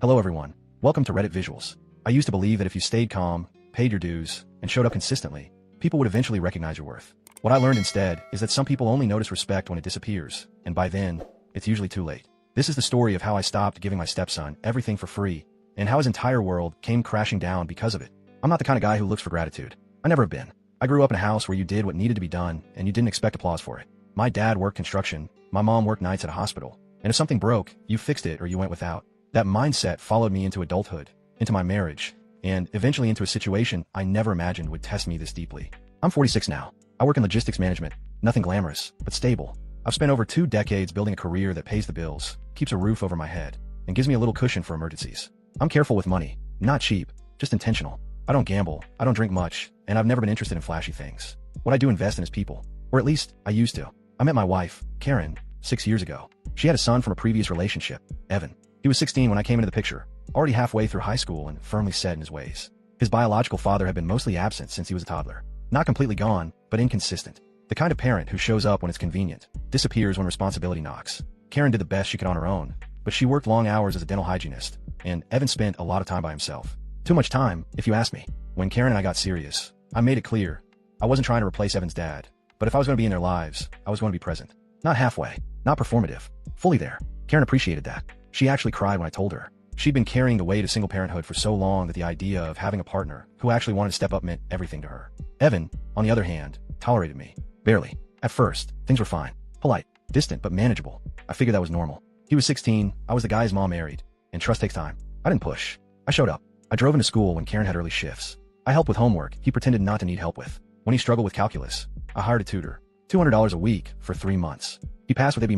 Hello everyone. Welcome to Reddit Visuals. I used to believe that if you stayed calm, paid your dues, and showed up consistently, people would eventually recognize your worth. What I learned instead is that some people only notice respect when it disappears, and by then, it's usually too late. This is the story of how I stopped giving my stepson everything for free, and how his entire world came crashing down because of it. I'm not the kind of guy who looks for gratitude. I never have been. I grew up in a house where you did what needed to be done, and you didn't expect applause for it. My dad worked construction, my mom worked nights at a hospital, and if something broke, you fixed it or you went without. That mindset followed me into adulthood, into my marriage, and eventually into a situation I never imagined would test me this deeply. I'm 46 now. I work in logistics management, nothing glamorous, but stable. I've spent over 2 decades building a career that pays the bills, keeps a roof over my head, and gives me a little cushion for emergencies. I'm careful with money, not cheap, just intentional. I don't gamble, I don't drink much, and I've never been interested in flashy things. What I do invest in is people, or at least I used to. I met my wife, Karen, 6 years ago. She had a son from a previous relationship, Evan. He was 16 when I came into the picture, already halfway through high school and firmly set in his ways. His biological father had been mostly absent since he was a toddler. Not completely gone, but inconsistent. The kind of parent who shows up when it's convenient, disappears when responsibility knocks. Karen did the best she could on her own, but she worked long hours as a dental hygienist, and Evan spent a lot of time by himself. Too much time, if you ask me. When Karen and I got serious, I made it clear. I wasn't trying to replace Evan's dad, but if I was going to be in their lives, I was going to be present. Not halfway, not performative, fully there. Karen appreciated that. She actually cried when I told her. She'd been carrying the weight of single parenthood for so long that the idea of having a partner who actually wanted to step up meant everything to her. Evan, on the other hand, tolerated me. Barely. At first, things were fine. Polite, distant, but manageable. I figured that was normal. He was 16, I was the guy his mom married, and trust takes time. I didn't push. I showed up. I drove into school when Karen had early shifts. I helped with homework he pretended not to need help with. When he struggled with calculus, I hired a tutor. $200 a week for 3 months. He passed with a B-.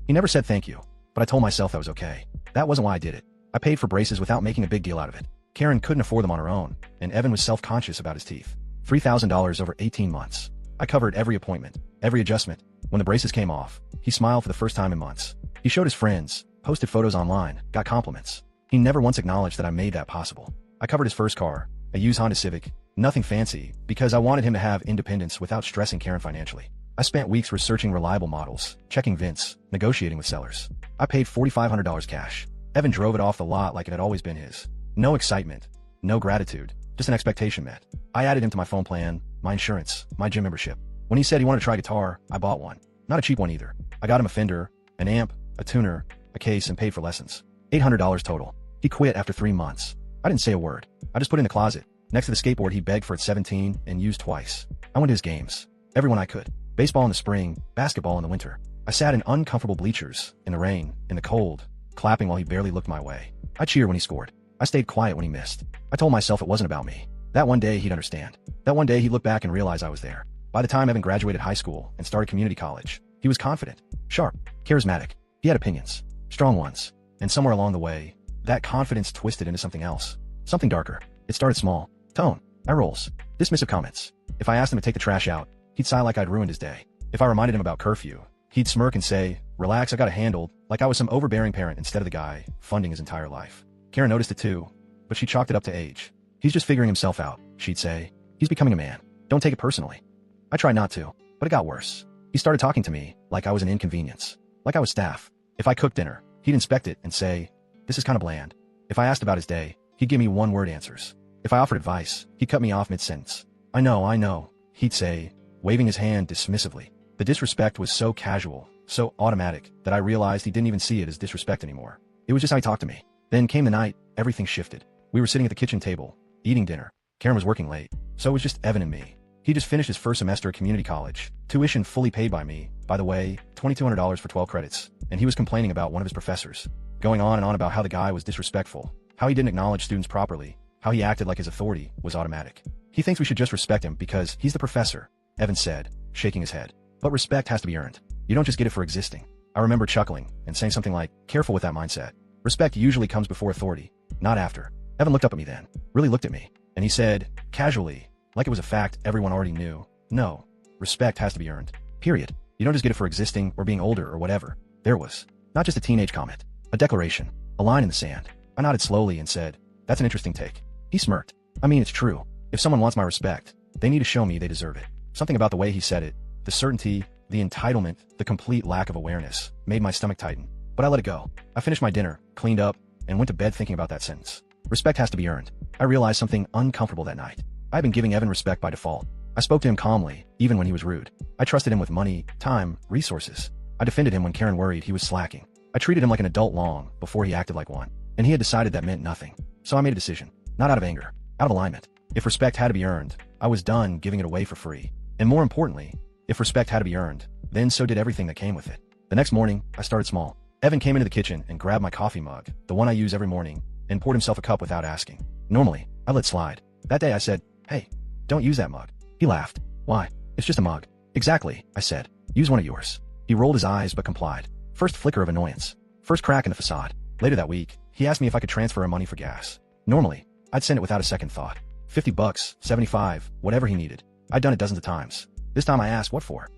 He never said thank you, but I told myself that was okay. That wasn't why I did it. I paid for braces without making a big deal out of it. Karen couldn't afford them on her own, and Evan was self-conscious about his teeth. $3,000 over 18 months. I covered every appointment, every adjustment. When the braces came off, he smiled for the first time in months. He showed his friends, posted photos online, got compliments. He never once acknowledged that I made that possible. I covered his first car, a used Honda Civic, nothing fancy, because I wanted him to have independence without stressing Karen financially. I spent weeks researching reliable models, checking VINs, negotiating with sellers. I paid $4,500 cash. Evan drove it off the lot like it had always been his. No excitement, no gratitude, just an expectation met. I added him to my phone plan, my insurance, my gym membership. When he said he wanted to try guitar, I bought one. Not a cheap one either. I got him a Fender, an amp, a tuner, a case, and paid for lessons. $800 total. He quit after 3 months. I didn't say a word. I just put it in the closet, next to the skateboard he begged for at 17 and used twice. I went to his games. Everyone I could. Baseball in the spring, basketball in the winter. I sat in uncomfortable bleachers, in the rain, in the cold, clapping while he barely looked my way. I cheered when he scored. I stayed quiet when he missed. I told myself it wasn't about me. That one day he'd understand. That one day he'd look back and realize I was there. By the time Evan graduated high school and started community college, he was confident, sharp, charismatic. He had opinions, strong ones. And somewhere along the way, that confidence twisted into something else. Something darker. It started small. Tone. Eye rolls. Dismissive comments. If I asked him to take the trash out, he'd sigh like I'd ruined his day. If I reminded him about curfew, he'd smirk and say, "Relax, I got it handled," like I was some overbearing parent instead of the guy funding his entire life. Karen noticed it too, but she chalked it up to age. "He's just figuring himself out," she'd say. "He's becoming a man. Don't take it personally." I tried not to, but it got worse. He started talking to me like I was an inconvenience, like I was staff. If I cooked dinner, he'd inspect it and say, "This is kind of bland." If I asked about his day, he'd give me one-word answers. If I offered advice, he'd cut me off mid-sentence. I know," he'd say, waving his hand dismissively. The disrespect was so casual, so automatic, that I realized he didn't even see it as disrespect anymore. It was just how he talked to me. Then came the night, everything shifted. We were sitting at the kitchen table, eating dinner. Karen was working late, so it was just Evan and me. He just finished his first semester at community college, tuition fully paid by me, by the way, $2,200 for 12 credits, and he was complaining about one of his professors, going on and on about how the guy was disrespectful, how he didn't acknowledge students properly, how he acted like his authority was automatic. He thinks we should just respect him because he's the professor, Evan said, shaking his head. But respect has to be earned. You don't just get it for existing. I remember chuckling and saying something like, "Careful with that mindset. Respect usually comes before authority, not after." Evan looked up at me then, really looked at me, and he said, casually, like it was a fact everyone already knew, "No, respect has to be earned. Period. You don't just get it for existing or being older or whatever." There was not just a teenage comment, a declaration, a line in the sand. I nodded slowly and said, "That's an interesting take." He smirked. "I mean, it's true. If someone wants my respect, they need to show me they deserve it." Something about the way he said it, the certainty, the entitlement, the complete lack of awareness, made my stomach tighten. But I let it go. I finished my dinner, cleaned up, and went to bed thinking about that sentence. Respect has to be earned. I realized something uncomfortable that night. I'd been giving Evan respect by default. I spoke to him calmly, even when he was rude. I trusted him with money, time, resources. I defended him when Karen worried he was slacking. I treated him like an adult long before he acted like one. And he had decided that meant nothing. So I made a decision. Not out of anger. Out of alignment. If respect had to be earned, I was done giving it away for free. And more importantly, if respect had to be earned, then so did everything that came with it. The next morning, I started small. Evan came into the kitchen and grabbed my coffee mug, the one I use every morning, and poured himself a cup without asking. Normally, I let slide. That day I said, "Hey, don't use that mug." He laughed. "Why? It's just a mug." "Exactly," I said. "Use one of yours." He rolled his eyes but complied. First flicker of annoyance. First crack in the facade. Later that week, he asked me if I could transfer him money for gas. Normally, I'd send it without a second thought. $50, $75, whatever he needed. I'd done it dozens of times. This time I asked, "What for?"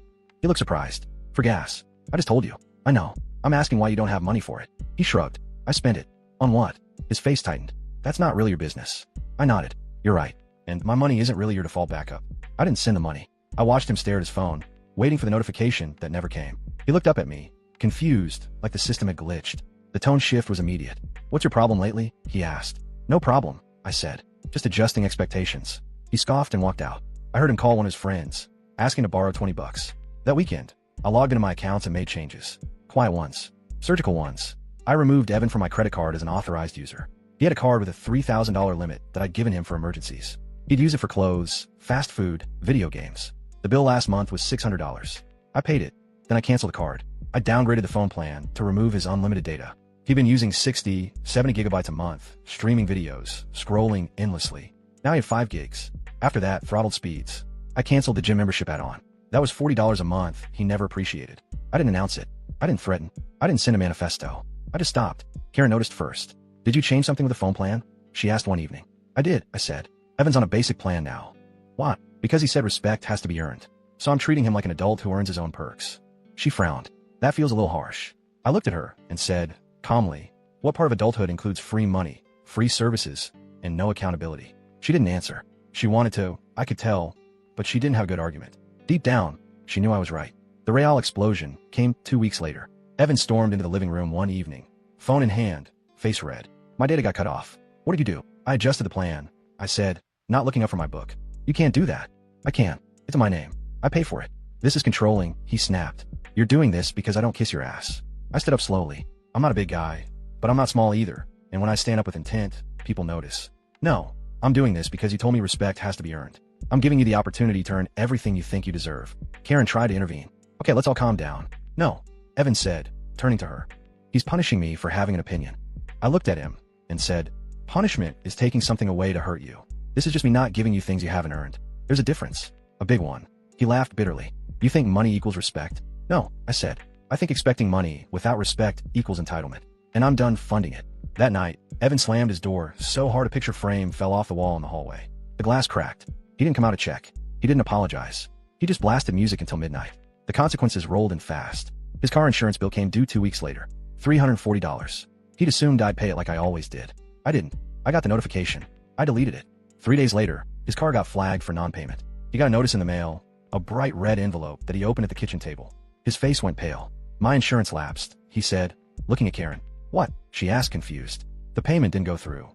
He looked surprised. "For gas." "I just told you." "I know. I'm asking why you don't have money for it." He shrugged. "I spent it." "On what?" His face tightened. "That's not really your business." I nodded. "You're right. And my money isn't really your default backup." I didn't send the money. I watched him stare at his phone, waiting for the notification that never came. He looked up at me, confused, like the system had glitched. The tone shift was immediate. "What's your problem lately?" he asked. "No problem," I said. "Just adjusting expectations." He scoffed and walked out. I heard him call one of his friends, asking to borrow $20. That weekend, I logged into my accounts and made changes. Quiet ones. Surgical ones. I removed Evan from my credit card as an authorized user. He had a card with a $3,000 limit that I'd given him for emergencies. He'd use it for clothes, fast food, video games. The bill last month was $600. I paid it. Then I canceled the card. I downgraded the phone plan to remove his unlimited data. He'd been using 60, 70 gigabytes a month, streaming videos, scrolling endlessly. Now he had 5 gigs. After that, throttled speeds. I canceled the gym membership add-on. That was $40 a month he never appreciated. I didn't announce it. I didn't threaten. I didn't send a manifesto. I just stopped. Karen noticed first. "Did you change something with the phone plan?" she asked one evening. "I did," I said. "Evan's on a basic plan now." "Why?" "Because he said respect has to be earned. So I'm treating him like an adult who earns his own perks." She frowned. "That feels a little harsh." I looked at her and said, calmly, "What part of adulthood includes free money, free services, and no accountability?" She didn't answer. She wanted to, I could tell, but she didn't have a good argument. Deep down, she knew I was right. The Real explosion came 2 weeks later. Evan stormed into the living room one evening, phone in hand, face red. "My data got cut off." "What did you do?" "I adjusted the plan," I said, not looking up from my book. "You can't do that." "I can. It's in my name. I pay for it." "This is controlling," he snapped. "You're doing this because I don't kiss your ass." I stood up slowly. I'm not a big guy, but I'm not small either, and when I stand up with intent, people notice. "No, I'm doing this because you told me respect has to be earned. I'm giving you the opportunity to earn everything you think you deserve." Karen tried to intervene. "Okay, let's all calm down." "No," Evan said, turning to her. "He's punishing me for having an opinion." I looked at him and said, "Punishment is taking something away to hurt you. This is just me not giving you things you haven't earned. There's a difference. A big one." He laughed bitterly. "You think money equals respect?" "No," I said. "I think expecting money without respect equals entitlement. And I'm done funding it." That night, Evan slammed his door so hard a picture frame fell off the wall in the hallway. The glass cracked. He didn't come out to check. He didn't apologize. He just blasted music until midnight. The consequences rolled in fast. His car insurance bill came due 2 weeks later. $340. He'd assumed I'd pay it like I always did. I didn't. I got the notification. I deleted it. 3 days later, his car got flagged for non-payment. He got a notice in the mail, a bright red envelope that he opened at the kitchen table. His face went pale. "My insurance lapsed," he said, looking at Karen. "What?" she asked, confused. "The payment didn't go through."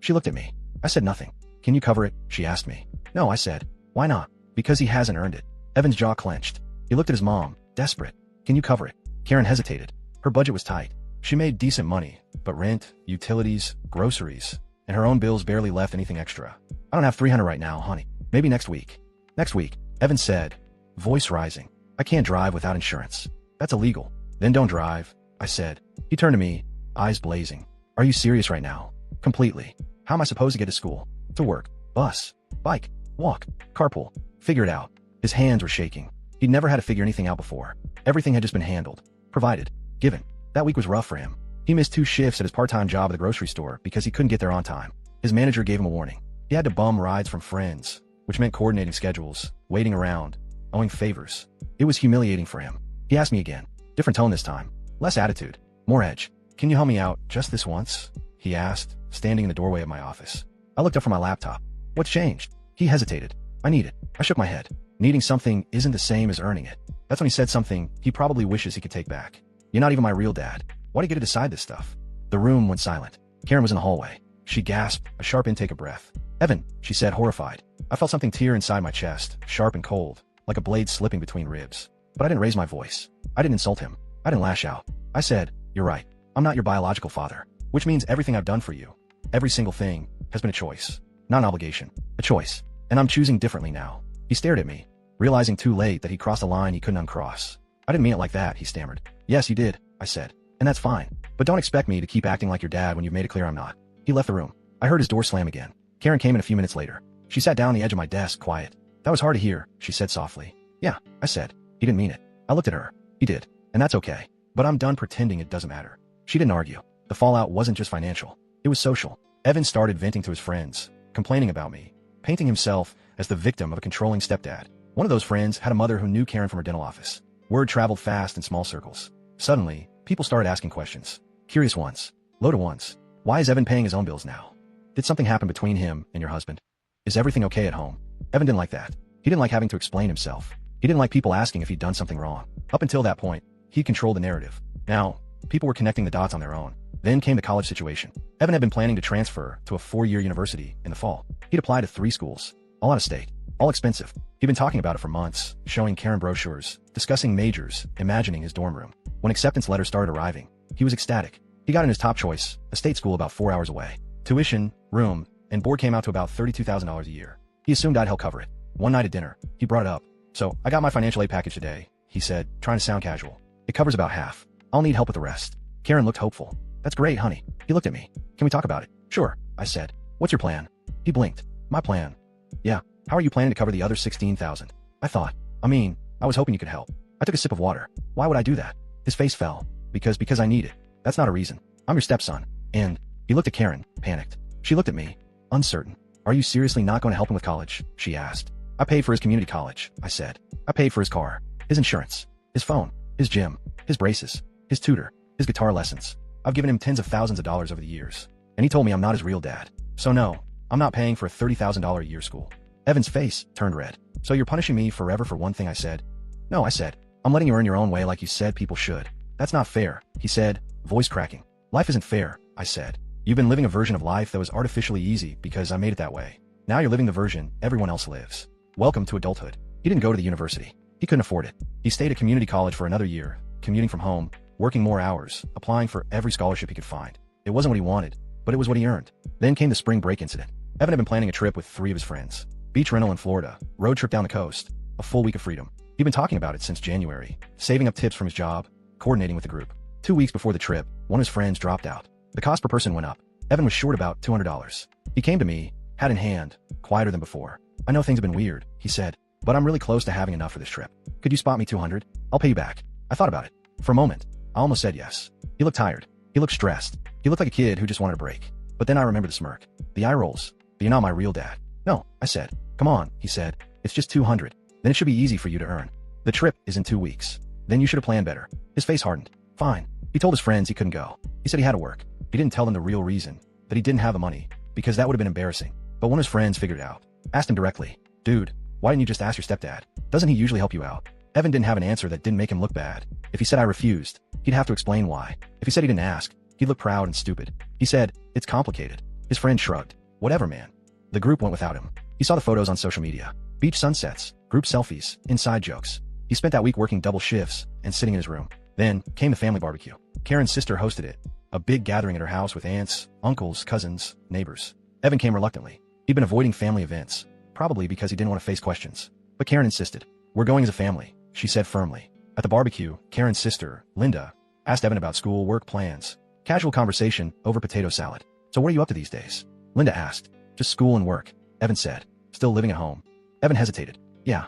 She looked at me. I said nothing. "Can you cover it?" she asked me. "No," I said. "Why not?" "Because he hasn't earned it." Evan's jaw clenched. He looked at his mom, desperate. "Can you cover it?" Karen hesitated. Her budget was tight. She made decent money, but rent, utilities, groceries, and her own bills barely left anything extra. "I don't have 300 right now, honey. Maybe next week." "Next week," Evan said, voice rising. "I can't drive without insurance. That's illegal." "Then don't drive," I said. He turned to me, eyes blazing. "Are you serious right now?" "Completely. How am I supposed to get to school? To work? Bus? Bike? Walk? Carpool? Figure it out." His hands were shaking. He'd never had to figure anything out before. Everything had just been handled, provided, given. That week was rough for him. He missed 2 shifts at his part-time job at the grocery store because he couldn't get there on time. His manager gave him a warning. He had to bum rides from friends, which meant coordinating schedules, waiting around, owing favors. It was humiliating for him. He asked me again. Different tone this time. Less attitude. More edge. "Can you help me out just this once?" he asked, standing in the doorway of my office. I looked up from my laptop. "What's changed?" He hesitated. "I need it." I shook my head. Needing something isn't the same as earning it. That's when he said something he probably wishes he could take back. "You're not even my real dad. Why do you get to decide this stuff?" The room went silent. Karen was in the hallway. She gasped, a sharp intake of breath. "Evan," she said, horrified. I felt something tear inside my chest, sharp and cold, like a blade slipping between ribs. But I didn't raise my voice. I didn't insult him. I didn't lash out. I said, "You're right. I'm not your biological father." Which means everything I've done for you, every single thing, has been a choice. Not an obligation. A choice. And I'm choosing differently now. He stared at me, realizing too late that he crossed a line he couldn't uncross. "I didn't mean it like that," he stammered. "Yes, you did," I said. "And that's fine. But don't expect me to keep acting like your dad when you've made it clear I'm not." He left the room. I heard his door slam again. Karen came in a few minutes later. She sat down on the edge of my desk, quiet. "That was hard to hear," she said softly. "Yeah," I said. "He didn't mean it." I looked at her. "He did. And that's okay. But I'm done pretending it doesn't matter." She didn't argue. The fallout wasn't just financial. It was social. Evan started venting to his friends, complaining about me, painting himself as the victim of a controlling stepdad. One of those friends had a mother who knew Karen from her dental office. Word traveled fast in small circles. Suddenly, people started asking questions. Curious ones. Loaded ones. Why is Evan paying his own bills now? Did something happen between him and your husband? Is everything okay at home? Evan didn't like that. He didn't like having to explain himself. He didn't like people asking if he'd done something wrong. Up until that point, he controlled the narrative. Now, people were connecting the dots on their own. Then came the college situation. Evan had been planning to transfer to a 4-year university in the fall. He'd applied to 3 schools, all out of state, all expensive. He'd been talking about it for months, showing Karen brochures, discussing majors, imagining his dorm room. When acceptance letters started arriving, he was ecstatic. He got in his top choice, a state school about 4 hours away. Tuition, room, and board came out to about $32,000 a year. He assumed I'd help cover it. One night at dinner, he brought it up. "So, I got my financial aid package today," he said, trying to sound casual. "It covers about half. I'll need help with the rest." Karen looked hopeful. "That's great, honey." He looked at me. "Can we talk about it?" "Sure," I said. "What's your plan?" He blinked. "My plan?" "Yeah. How are you planning to cover the other $16,000? I thought. I was hoping you could help." I took a sip of water. "Why would I do that?" His face fell. Because I need it. That's not a reason. I'm your stepson. And he looked at Karen, panicked. She looked at me, uncertain. "Are you seriously not going to help him with college?" she asked. "I paid for his community college," I said. "I paid for his car, his insurance, his phone, his gym, his braces, his tutor, his guitar lessons. I've given him tens of thousands of dollars over the years. And he told me I'm not his real dad. So no, I'm not paying for a $30,000 a year school." Evan's face turned red. "So you're punishing me forever for one thing," I said. "No," I said. "I'm letting you earn your own way like you said people should." "That's not fair," he said, voice cracking. "Life isn't fair," I said. "You've been living a version of life that was artificially easy because I made it that way. Now you're living the version everyone else lives. Welcome to adulthood." He didn't go to the university. He couldn't afford it. He stayed at community college for another year, commuting from home, working more hours, applying for every scholarship he could find. It wasn't what he wanted, but it was what he earned. Then came the spring break incident. Evan had been planning a trip with 3 of his friends. Beach rental in Florida, road trip down the coast, a full week of freedom. He'd been talking about it since January, saving up tips from his job, coordinating with the group. 2 weeks before the trip, one of his friends dropped out. The cost per person went up. Evan was short about $200. He came to me, hat in hand, quieter than before. "I know things have been weird," he said, "but I'm really close to having enough for this trip. Could you spot me $200? I'll pay you back." I thought about it. For a moment, I almost said yes. He looked tired. He looked stressed. He looked like a kid who just wanted a break. But then I remembered the smirk, the eye rolls. "But you're not my real dad." "No," I said. "Come on," he said. "It's just $200. Then it should be easy for you to earn. The trip is in 2 weeks. Then you should have planned better." His face hardened. "Fine." He told his friends he couldn't go. He said he had to work. He didn't tell them the real reason, that he didn't have the money, because that would have been embarrassing. But one of his friends figured it out. Asked him directly, "Dude, why didn't you just ask your stepdad? Doesn't he usually help you out?" Evan didn't have an answer that didn't make him look bad. If he said I refused, he'd have to explain why. If he said he didn't ask, he'd look proud and stupid. He said, "It's complicated." His friend shrugged. "Whatever, man." The group went without him. He saw the photos on social media. Beach sunsets, group selfies, inside jokes. He spent that week working double shifts and sitting in his room. Then came the family barbecue. Karen's sister hosted it. A big gathering at her house with aunts, uncles, cousins, neighbors. Evan came reluctantly. He'd been avoiding family events, probably because he didn't want to face questions. But Karen insisted. "We're going as a family," she said firmly. At the barbecue, Karen's sister, Linda, asked Evan about school, work plans. Casual conversation over potato salad. "So what are you up to these days?" Linda asked. "Just school and work," Evan said. "Still living at home." Evan hesitated. "Yeah."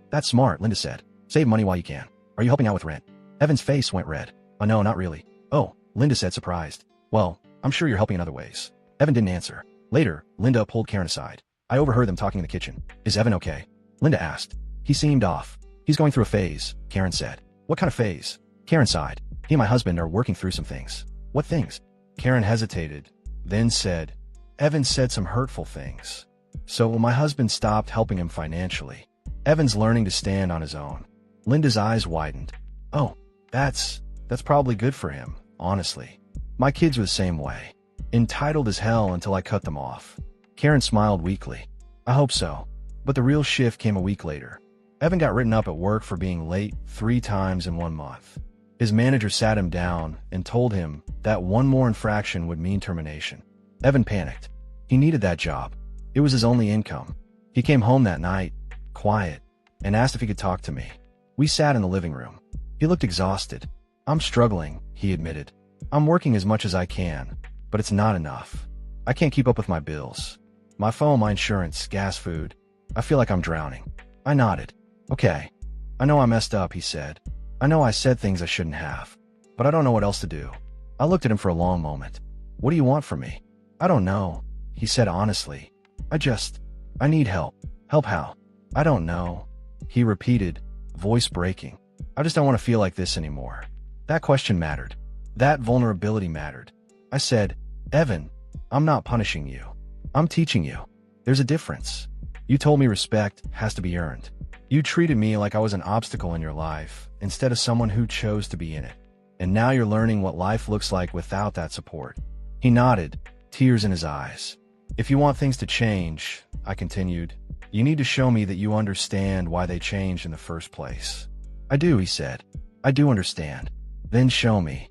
"That's smart," Linda said. "Save money while you can. Are you helping out with rent?" Evan's face went red. "Oh no, not really." "Oh," Linda said, surprised. "Well, I'm sure you're helping in other ways." Evan didn't answer. Later, Linda pulled Karen aside. I overheard them talking in the kitchen. "Is Evan okay?" Linda asked. "He seemed off." "He's going through a phase," Karen said. "What kind of phase?" Karen sighed. "He and my husband are working through some things." "What things?" Karen hesitated, then said, "Evan said some hurtful things. So my husband stopped helping him financially. Evan's learning to stand on his own." Linda's eyes widened. "Oh, that's probably good for him, honestly. My kids were the same way. Entitled as hell until I cut them off. Karen smiled weakly. I hope so. But the real shift came a week later. Evan got written up at work for being late 3 times in 1 month. His manager sat him down and told him that one more infraction would mean termination. Evan panicked. He needed that job. It was his only income. He came home that night, quiet, and asked if he could talk to me. We sat in the living room. He looked exhausted. I'm struggling, he admitted. I'm working as much as I can, but it's not enough. I can't keep up with my bills. My phone, my insurance, gas, food. I feel like I'm drowning. I nodded. Okay. I know I messed up, he said. I know I said things I shouldn't have, but I don't know what else to do. I looked at him for a long moment. What do you want from me? I don't know, he said honestly. I need help. Help how? I don't know, he repeated, voice breaking. I just don't want to feel like this anymore. That question mattered. That vulnerability mattered. I said, Evan, I'm not punishing you. I'm teaching you. There's a difference. You told me respect has to be earned. You treated me like I was an obstacle in your life instead of someone who chose to be in it. And now you're learning what life looks like without that support. He nodded, tears in his eyes. If you want things to change, I continued, you need to show me that you understand why they changed in the first place. I do, he said. I do understand. Then show me.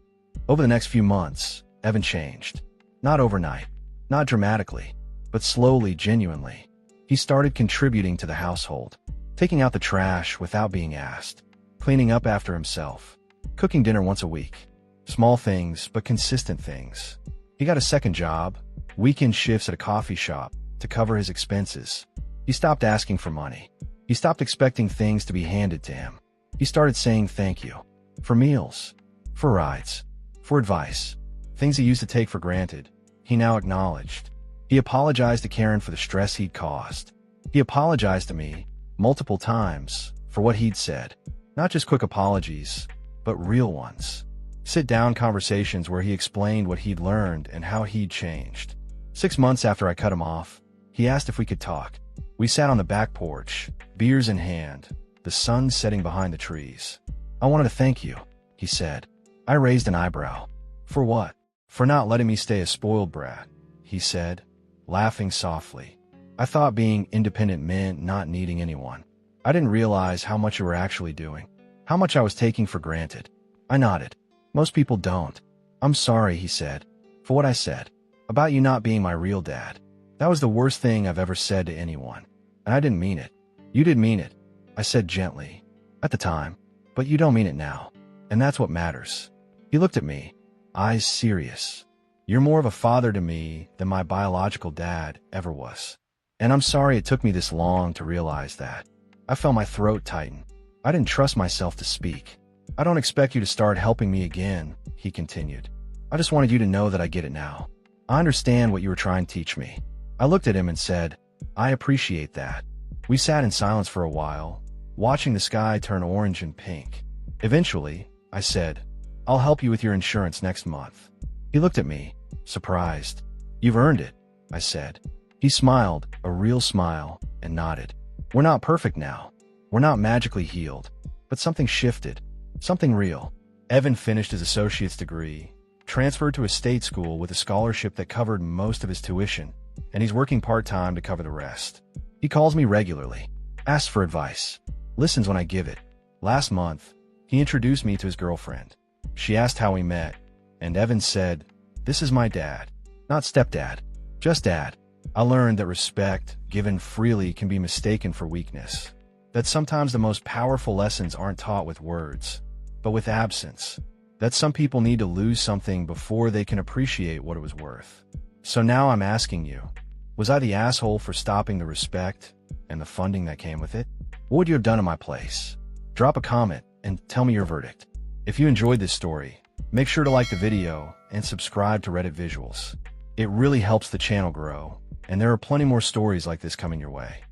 Over the next few months, Evan changed. Not overnight, not dramatically, but slowly, genuinely. He started contributing to the household, taking out the trash without being asked, cleaning up after himself, cooking dinner once a week. Small things, but consistent things. He got a second job, weekend shifts at a coffee shop, to cover his expenses. He stopped asking for money. He stopped expecting things to be handed to him. He started saying thank you. For meals, for rides, for advice. Things he used to take for granted, he now acknowledged. He apologized to Karen for the stress he'd caused. He apologized to me, multiple times, for what he'd said. Not just quick apologies, but real ones. Sit-down conversations where he explained what he'd learned and how he'd changed. 6 months after I cut him off, he asked if we could talk. We sat on the back porch, beers in hand, the sun setting behind the trees. I wanted to thank you, he said. I raised an eyebrow. For what? For not letting me stay a spoiled brat, he said, laughing softly. I thought being independent meant not needing anyone. I didn't realize how much you were actually doing, how much I was taking for granted. I nodded. Most people don't. I'm sorry, he said, for what I said, about you not being my real dad. That was the worst thing I've ever said to anyone, and I didn't mean it. You did mean it, I said gently, at the time, but you don't mean it now, and that's what matters. He looked at me, eyes serious. You're more of a father to me than my biological dad ever was. And I'm sorry it took me this long to realize that. I felt my throat tighten. I didn't trust myself to speak. I don't expect you to start helping me again, he continued. I just wanted you to know that I get it now. I understand what you were trying to teach me. I looked at him and said, I appreciate that. We sat in silence for a while, watching the sky turn orange and pink. Eventually, I said, I'll help you with your insurance next month. He looked at me, surprised. You've earned it, I said. He smiled, a real smile, and nodded. We're not perfect now. We're not magically healed. But something shifted. Something real. Evan finished his associate's degree, transferred to a state school with a scholarship that covered most of his tuition, and he's working part-time to cover the rest. He calls me regularly, asks for advice, listens when I give it. Last month, he introduced me to his girlfriend. She asked how we met, and Evan said, This is my dad. Not stepdad, just dad. I learned that respect, given freely, can be mistaken for weakness. That sometimes the most powerful lessons aren't taught with words, but with absence. That some people need to lose something before they can appreciate what it was worth. So now I'm asking you, was I the asshole for stopping the respect and the funding that came with it? What would you have done in my place? Drop a comment and tell me your verdict. If you enjoyed this story, make sure to like the video and subscribe to Reddit Visuals. It really helps the channel grow, and there are plenty more stories like this coming your way.